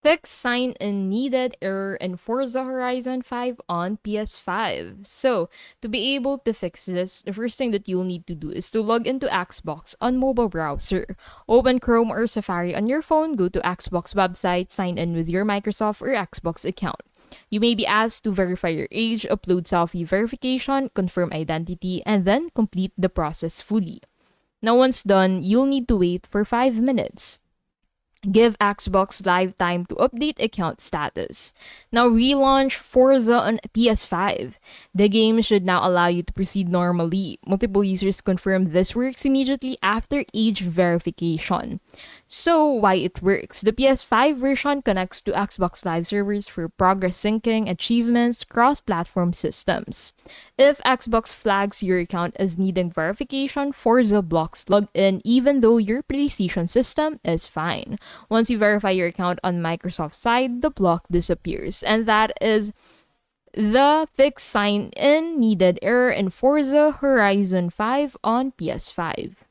fix sign-in needed error in Forza Horizon 5 on PS5. So, to be able to fix this, the first thing that you'll need to do is to log into Xbox on mobile browser. Open Chrome or Safari on your phone, go to Xbox website, sign in with your Microsoft or Xbox account. You may be asked to verify your age, upload selfie verification, confirm identity, and then complete the process fully. Now, once done, you'll need to wait for 5 minutes. Give Xbox Live time to update account status. Now relaunch Forza on PS5. The game should now allow you to proceed normally. Multiple users confirm this works immediately after age verification. So why it works? The PS5 version connects to Xbox Live servers for progress syncing, achievements, cross-platform systems. If Xbox flags your account as needing verification, Forza blocks login even though your PlayStation system is fine. Once you verify your account on Microsoft's side, the block disappears. And that is the fix sign-in needed error in Forza Horizon 5 on PS5.